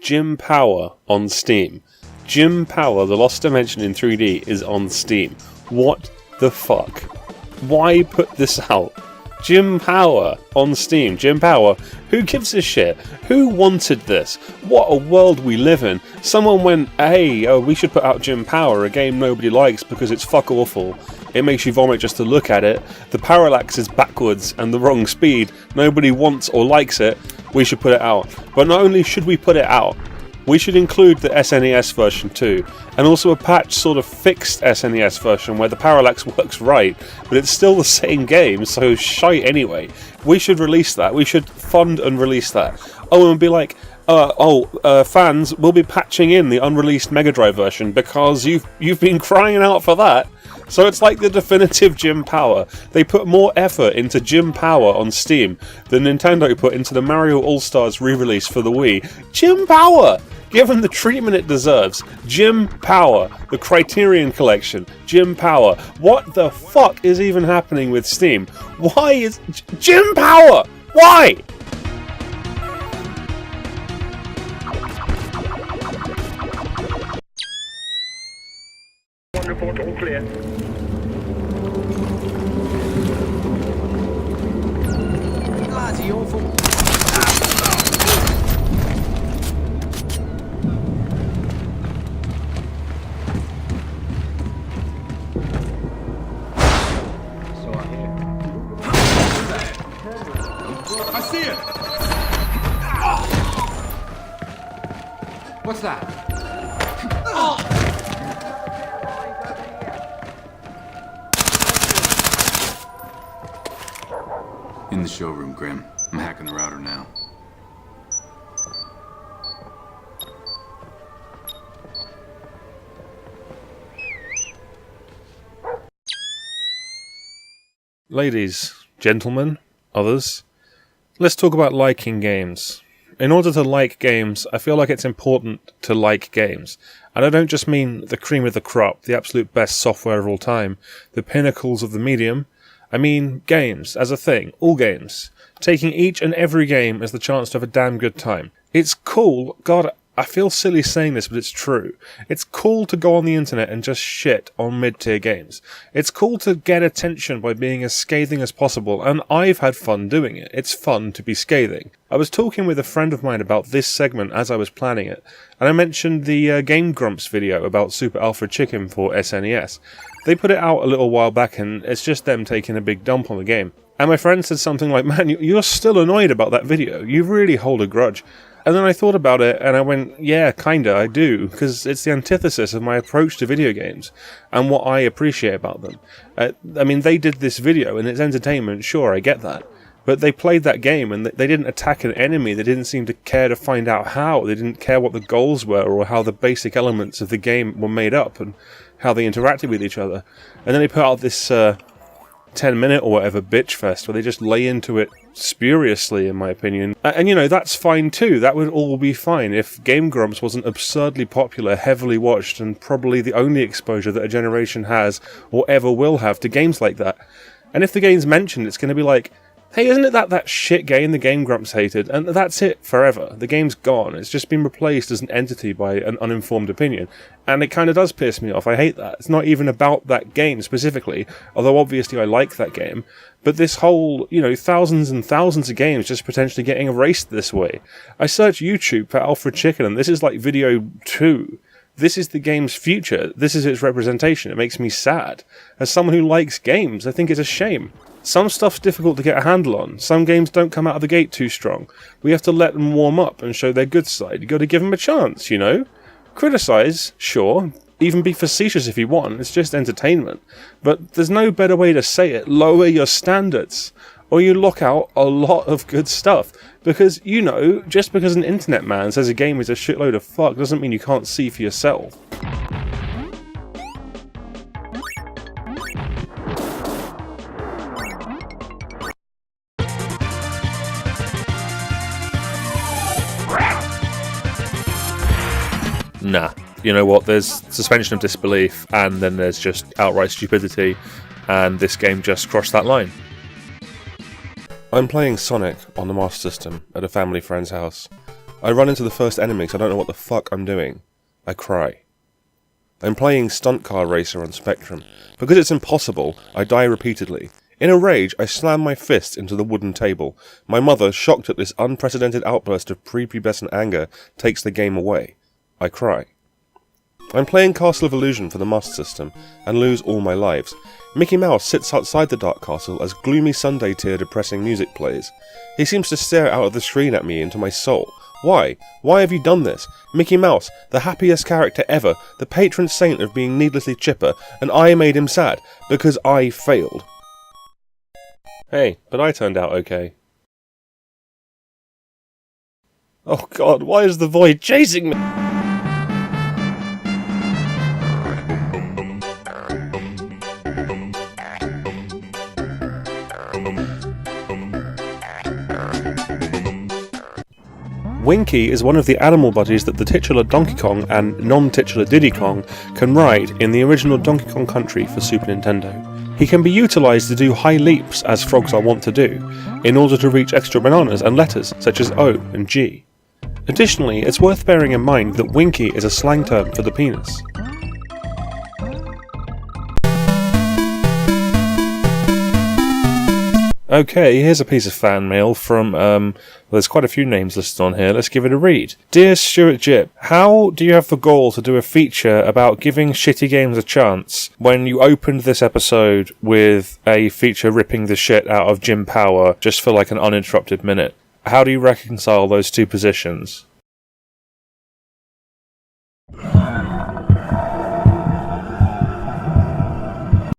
Gym Power on Steam. Gym Power, The Lost Dimension in 3D, is on Steam. What the fuck? Why put this out? Gym Power on Steam. Gym Power. Who gives a shit? Who wanted this? What a world we live in. Someone went, hey, we should put out Gym Power, a game nobody likes because it's fuck awful. It makes you vomit just to look at it. The parallax is backwards and the wrong speed. Nobody wants or likes it. We should put it out. But not only should we put it out, we should include the SNES version too, and also a patched sort of fixed SNES version where the parallax works right, but it's still the same game, so shite anyway. We should release that. We should fund and release that. Oh, and be like, fans, we'll be patching in the unreleased Mega Drive version because you've been crying out for that. So it's like the definitive Gym Power. They put more effort into Gym Power on Steam than Nintendo put into the Mario All-Stars re-release for the Wii. Gym Power! Given the treatment it deserves. Gym Power. The Criterion Collection. Gym Power. What the fuck is even happening with Steam? Why is... Gym Power! Why? Report all clear. Bloody awful. I see it! What's that? In the showroom, Grim. I'm hacking the router now. Ladies, gentlemen, others, let's talk about liking games. In order to like games, I feel like it's important to like games. And I don't just mean the cream of the crop, the absolute best software of all time, the pinnacles of the medium. I mean games, as a thing, all games. Taking each and every game as the chance to have a damn good time. It's cool, God, I feel silly saying this, but it's true. It's cool to go on the internet and just shit on mid-tier games. It's cool to get attention by being as scathing as possible, and I've had fun doing it. It's fun to be scathing. I was talking with a friend of mine about this segment as I was planning it, and I mentioned the Game Grumps video about Super Alfred Chicken for SNES. They put it out a little while back, and it's just them taking a big dump on the game. And my friend said something like, man, you're still annoyed about that video. You really hold a grudge. And then I thought about it, and I went, yeah, kinda, I do, because it's the antithesis of my approach to video games, and what I appreciate about them. I mean, they did this video, and it's entertainment, sure, I get that. But they played that game, and they didn't attack an enemy, they didn't seem to care to find out how, they didn't care what the goals were, or how the basic elements of the game were made up, and how they interacted with each other. And then they put out this 10-minute or whatever bitch fest where they just lay into it spuriously, in my opinion. And you know, that's fine too. That would all be fine if Game Grumps wasn't absurdly popular, heavily watched, and probably the only exposure that a generation has or ever will have to games like that. And if the game's mentioned, it's going to be like, hey, isn't it that shit game the Game Grumps hated? And that's it forever. The game's gone. It's just been replaced as an entity by an uninformed opinion. And it kind of does piss me off. I hate that. It's not even about that game specifically, although obviously I like that game. But this whole, you know, thousands and thousands of games just potentially getting erased this way. I search YouTube for Alfred Chicken, and this is like video 2. This is the game's future. This is its representation. It makes me sad. As someone who likes games, I think it's a shame. Some stuff's difficult to get a handle on. Some games don't come out of the gate too strong. We have to let them warm up and show their good side. You got to give them a chance, you know? Criticise, sure. Even be facetious if you want. It's just entertainment. But there's no better way to say it. Lower your standards, or you lock out a lot of good stuff. Because, you know, just because an internet man says a game is a shitload of fuck doesn't mean you can't see for yourself. Nah, you know what, there's suspension of disbelief, and then there's just outright stupidity, and this game just crossed that line. I'm playing Sonic on the Master System at a family friend's house. I run into the first enemy because I don't know what the fuck I'm doing. I cry. I'm playing Stunt Car Racer on Spectrum. Because it's impossible, I die repeatedly. In a rage, I slam my fist into the wooden table. My mother, shocked at this unprecedented outburst of prepubescent anger, takes the game away. I cry. I'm playing Castle of Illusion for the Master System, and lose all my lives. Mickey Mouse sits outside the Dark Castle as gloomy Sunday tier depressing music plays. He seems to stare out of the screen at me into my soul. Why? Why have you done this? Mickey Mouse, the happiest character ever, the patron saint of being needlessly chipper, and I made him sad, because I failed. Hey, but I turned out okay. Oh god, why is the void chasing me? Winky is one of the animal buddies that the titular Donkey Kong and non-titular Diddy Kong can ride in the original Donkey Kong Country for Super Nintendo. He can be utilised to do high leaps, as frogs are wont to do, in order to reach extra bananas and letters such as O and G. Additionally, it's worth bearing in mind that Winky is a slang term for the penis. Okay, here's a piece of fan mail from, well, there's quite a few names listed on here, let's give it a read. Dear Stuart Gipp, how do you have the gall to do a feature about giving shitty games a chance when you opened this episode with a feature ripping the shit out of Jim Power just for like an uninterrupted minute? How do you reconcile those two positions?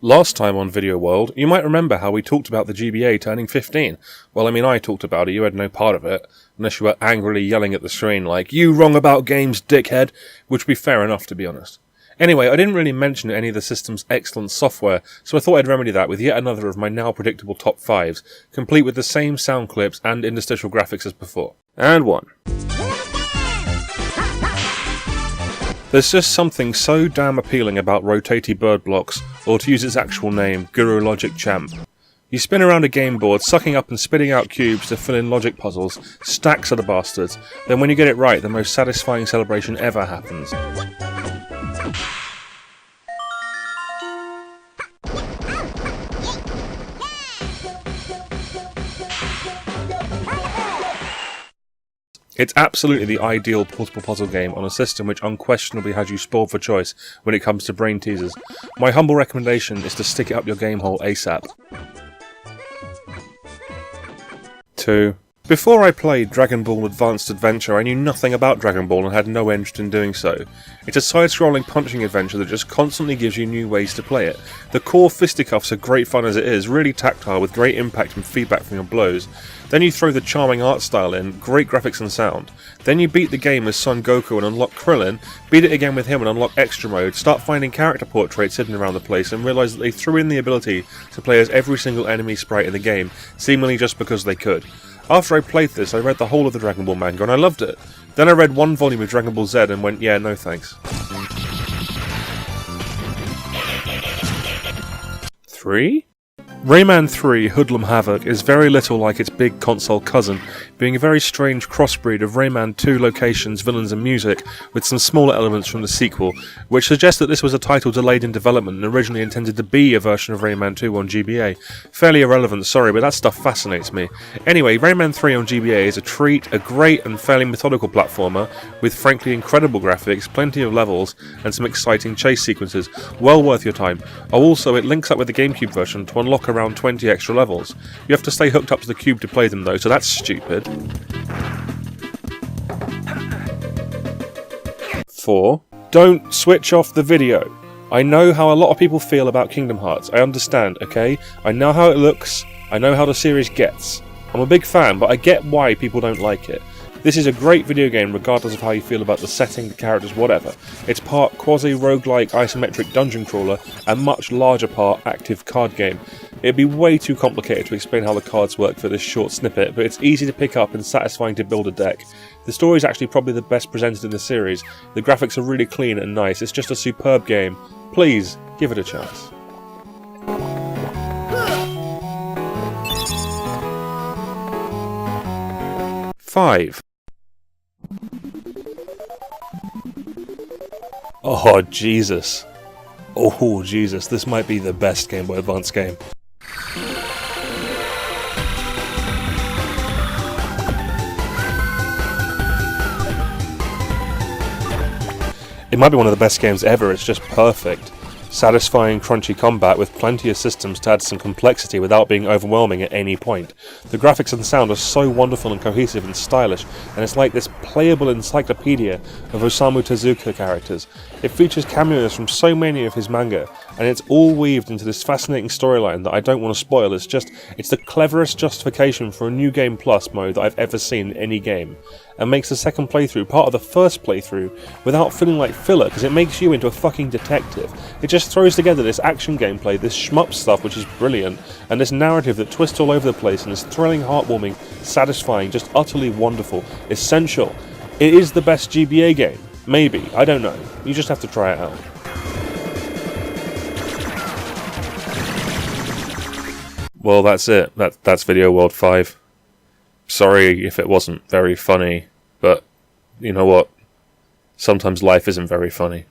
Last time on Video World, you might remember how we talked about the GBA turning 15. Well, I mean, I talked about it, you had no part of it, unless you were angrily yelling at the screen like, "You wrong about games, dickhead," which would be fair enough, to be honest. Anyway, I didn't really mention any of the system's excellent software, so I thought I'd remedy that with yet another of my now predictable top 5s, complete with the same sound clips and interstitial graphics as before. And one. There's just something so damn appealing about rotatey bird blocks, or to use its actual name, Guru Logic Champ. You spin around a game board, sucking up and spitting out cubes to fill in logic puzzles, stacks of the bastards, then when you get it right, the most satisfying celebration ever happens. It's absolutely the ideal portable puzzle game on a system which unquestionably has you spoiled for choice when it comes to brain teasers. My humble recommendation is to stick it up your game hole ASAP. 2. Before I played Dragon Ball Advanced Adventure, I knew nothing about Dragon Ball and had no interest in doing so. It's a side-scrolling punching adventure that just constantly gives you new ways to play it. The core fisticuffs are great fun as it is, really tactile with great impact and feedback from your blows. Then you throw the charming art style in, great graphics and sound. Then you beat the game as Son Goku and unlock Krillin, beat it again with him and unlock Extra Mode, start finding character portraits hidden around the place and realise that they threw in the ability to play as every single enemy sprite in the game, seemingly just because they could. After I played this, I read the whole of the Dragon Ball manga and I loved it. Then I read one volume of Dragon Ball Z and went, yeah, no thanks. 3? Raymond III Hoodlum Havoc is very little like its big console cousin, being a very strange crossbreed of Rayman 2 locations, villains and music, with some smaller elements from the sequel, which suggests that this was a title delayed in development and originally intended to be a version of Rayman 2 on GBA. Fairly irrelevant, sorry, but that stuff fascinates me. Anyway, Rayman 3 on GBA is a treat, a great and fairly methodical platformer, with frankly incredible graphics, plenty of levels, and some exciting chase sequences. Well worth your time. Oh, also, it links up with the GameCube version to unlock around 20 extra levels. You have to stay hooked up to the cube to play them though, so that's stupid. 4. Don't switch off the video. I know how a lot of people feel about Kingdom Hearts, I understand, okay? I know how it looks, I know how the series gets. I'm a big fan, but I get why people don't like it. This is a great video game regardless of how you feel about the setting, the characters, whatever. It's part quasi-roguelike isometric dungeon crawler and much larger part active card game. It'd be way too complicated to explain how the cards work for this short snippet, but it's easy to pick up and satisfying to build a deck. The story is actually probably the best presented in the series. The graphics are really clean and nice. It's just a superb game. Please, give it a chance. 5. Oh, Jesus. Oh, Jesus. This might be the best Game Boy Advance game. It might be one of the best games ever, it's just perfect. Satisfying, crunchy combat with plenty of systems to add some complexity without being overwhelming at any point. The graphics and sound are so wonderful and cohesive and stylish, and it's like this playable encyclopedia of Osamu Tezuka characters. It features cameos from so many of his manga, and it's all weaved into this fascinating storyline that I don't want to spoil. It's the cleverest justification for a New Game Plus mode that I've ever seen in any game, and makes the second playthrough part of the first playthrough without feeling like filler, because it makes you into a fucking detective. It just throws together this action gameplay, this shmup stuff which is brilliant, and this narrative that twists all over the place and is thrilling, heartwarming, satisfying, just utterly wonderful, essential. It is the best GBA game. Maybe. I don't know. You just have to try it out. Well, that's it. That's Video World 5. Sorry if it wasn't very funny, but you know what? Sometimes life isn't very funny.